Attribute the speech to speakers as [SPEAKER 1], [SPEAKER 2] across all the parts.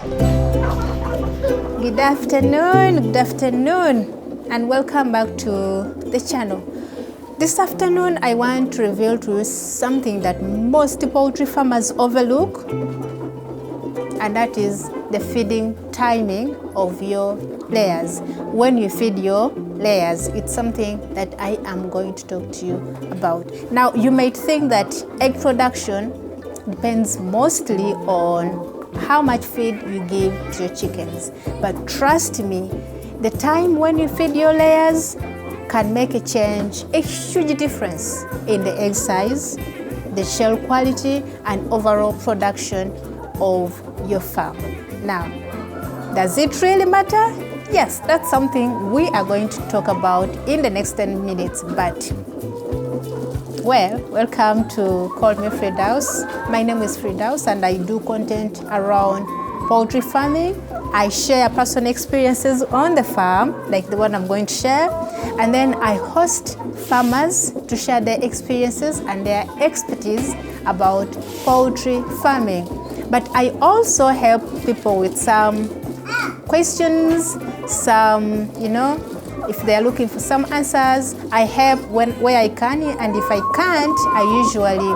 [SPEAKER 1] Good afternoon, and welcome back to the channel. This afternoon, I want to reveal to you something that most poultry farmers overlook, and that is the feeding timing of your layers. When you feed your layers, it's something that I am going to talk to you about. Now, you might think that egg production depends mostly on how much feed you give to your chickens, but trust me, the time when you feed your layers can make a change, a huge difference in the egg size, the shell quality, and overall production of your farm. Now, does it really matter? Yes, that's something we are going to talk about in the next 10 minutes, but well, welcome to Call Me Firdaus. My name is Firdaus and I do content around poultry farming. I share personal experiences on the farm, like the one I'm going to share, and then I host farmers to share their experiences and their expertise about poultry farming. But I also help people with some questions, some, if they're looking for some answers, I help where I can, and if I can't, I usually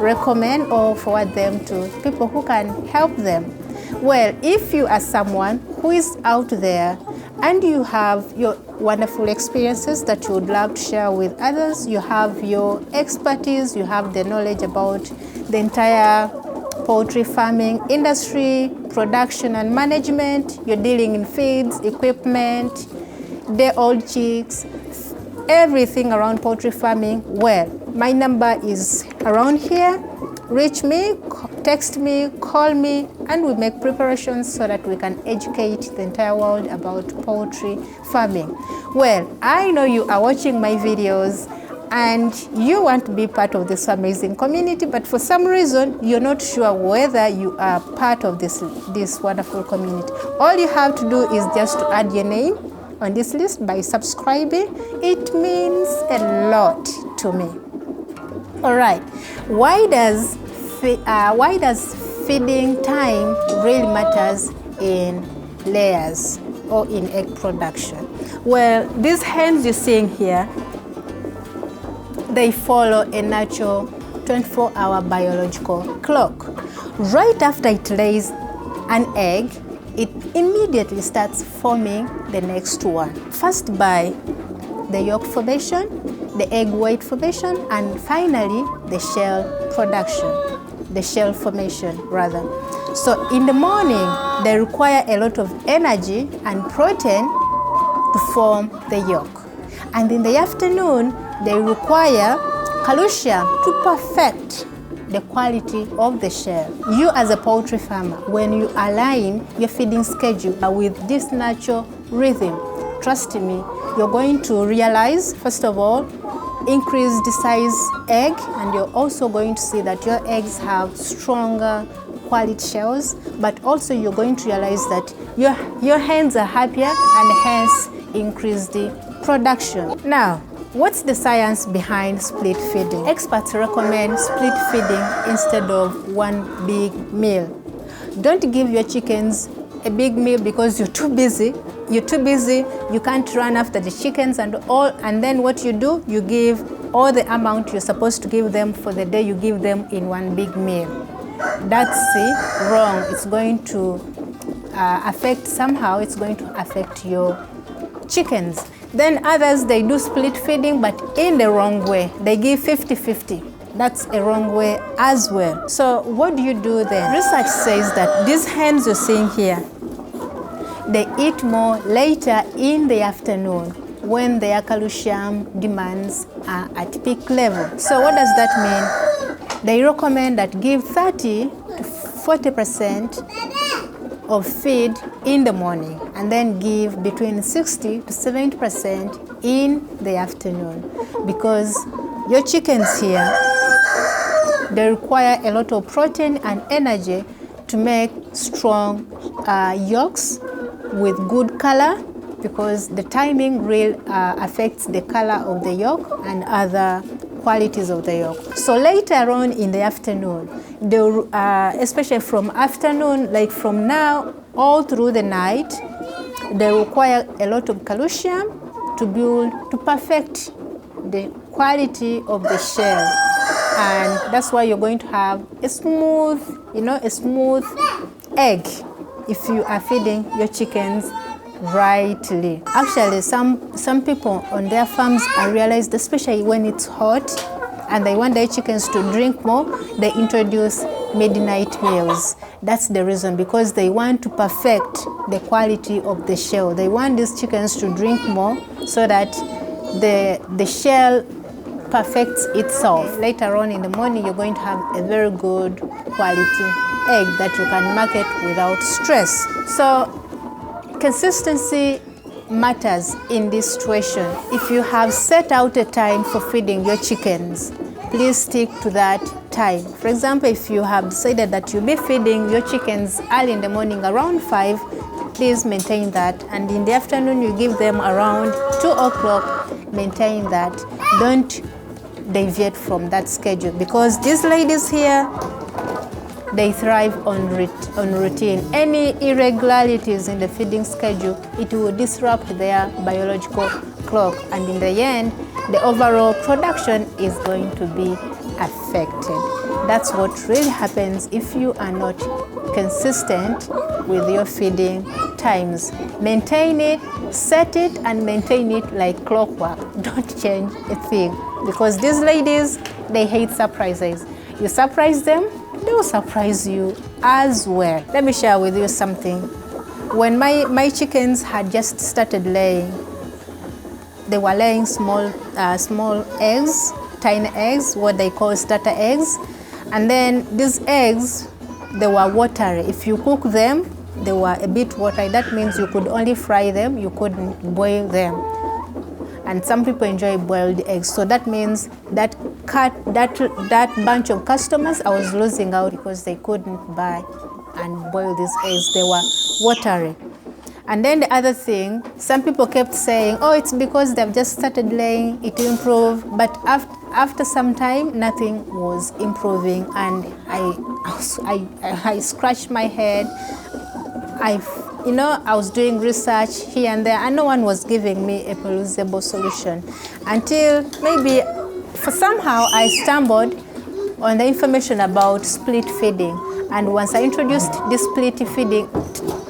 [SPEAKER 1] recommend or forward them to people who can help them. Well, if you are someone who is out there and you have your wonderful experiences that you would love to share with others, you have your expertise, you have the knowledge about the entire poultry farming industry, production and management, you're dealing in feeds, equipment, day-old chicks, everything around poultry farming, well, my number is around here. Reach me, text me, call me, and we make preparations so that we can educate the entire world about poultry farming. Well, I know you are watching my videos and you want to be part of this amazing community, but for some reason, you're not sure whether you are part of this wonderful community. All you have to do is just to add your name on this list by subscribing. It means a lot to me. All right, why does feeding time really matters in layers or in egg production? Well, these hens you're seeing here, they follow a natural 24-hour biological clock. Right after it lays an egg, it immediately starts forming the next one. First by the yolk formation, the egg white formation, and finally the shell formation rather. So in the morning, they require a lot of energy and protein to form the yolk. And in the afternoon, they require calcium to perfect the quality of the shell. You as a poultry farmer, when you align your feeding schedule with this natural rhythm, trust me, you're going to realize, first of all, increased size egg, and you're also going to see that your eggs have stronger quality shells, but also you're going to realize that your hens are happier and hence increase the production. Now, what's the science behind split feeding? Experts recommend split feeding instead of one big meal. Don't give your chickens a big meal because you're too busy, you can't run after the chickens and all, and then what you do, you give all the amount you're supposed to give them for the day, you give them in one big meal. That's wrong. It's going to it's going to affect your chickens. Then others, they do split feeding, but in the wrong way. They give 50-50. That's a wrong way as well. So what do you do then? Research says that these hens you're seeing here, they eat more later in the afternoon when their calcium demands are at peak level. So what does that mean? They recommend that give 30 to 40% of feed in the morning and then give between 60 to 70% in the afternoon, because your chickens here, they require a lot of protein and energy to make strong yolks with good color, because the timing really affects the color of the yolk and other qualities of the yolk. So later on in the afternoon, they'll, especially from afternoon, like from now all through the night, they require a lot of calcium to perfect the quality of the shell. And that's why you're going to have a smooth, a smooth egg if you are feeding your chickens rightly. Actually, some people on their farms, I realized, especially when it's hot and they want their chickens to drink more, they introduce midnight meals. That's the reason, because they want to perfect the quality of the shell. They want these chickens to drink more so that the shell perfects itself. Later on in the morning, you're going to have a very good quality egg that you can market without stress. So consistency matters in this situation. If you have set out a time for feeding your chickens, please stick to that time. For example, if you have decided that you'll be feeding your chickens early in the morning around 5, please maintain that. And in the afternoon, you give them around 2 o'clock, maintain that. Don't deviate from that schedule, because these ladies here, they thrive on routine. Any irregularities in the feeding schedule, it will disrupt their biological clock, and in the end, the overall production is going to be affected. That's what really happens if you are not consistent with your feeding times. Maintain it, set it, and maintain it like clockwork. Don't change a thing, because these ladies, they hate surprises. You surprise them, they will surprise you as well. Let me share with you something. When my chickens had just started laying, they were laying small eggs, tiny eggs, what they call starter eggs. And then these eggs, they were watery. If you cook them, they were a bit watery. That means you could only fry them, you couldn't boil them. And some people enjoy boiled eggs. So that means that bunch of customers, I was losing out because they couldn't buy and boil these eggs. They were watery. And then the other thing, some people kept saying, oh, it's because they've just started laying, it improved. But after some time, nothing was improving. And I scratched my head. I was doing research here and there, and no one was giving me a plausible solution. Until maybe, for somehow, I stumbled on the information about split feeding. And once I introduced this split feeding,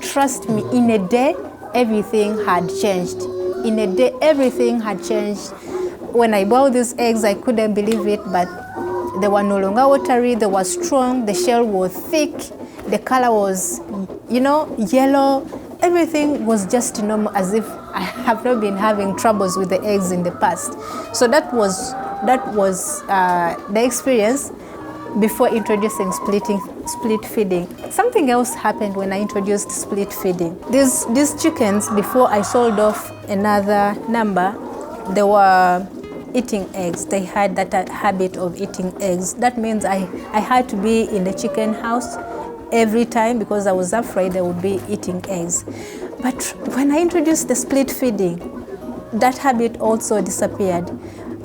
[SPEAKER 1] trust me, in a day, everything had changed. In a day, everything had changed. When I boiled these eggs, I couldn't believe it, but they were no longer watery, they were strong, the shell was thick, the color was, yellow. Everything was just normal, as if I have not been having troubles with the eggs in the past. So that was the experience before introducing split feeding. Something else happened when I introduced split feeding. These chickens, before I sold off another number, they were eating eggs. They had that habit of eating eggs. That means I had to be in the chicken house every time because I was afraid they would be eating eggs. But when I introduced the split feeding, that habit also disappeared.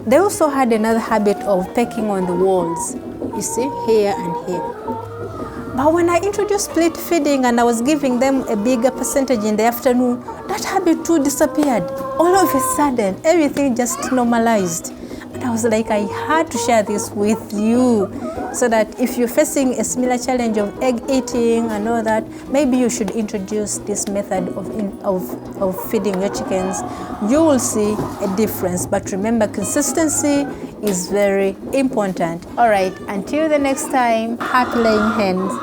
[SPEAKER 1] They also had another habit of pecking on the walls, you see, here and here. But when I introduced split feeding and I was giving them a bigger percentage in the afternoon, that habit too disappeared. All of a sudden, everything just normalized. And I was like, I had to share this with you so that if you're facing a similar challenge of egg eating and all that, maybe you should introduce this method of feeding your chickens. You will see a difference. But remember, consistency is very important. All right, until the next time, happy laying hens.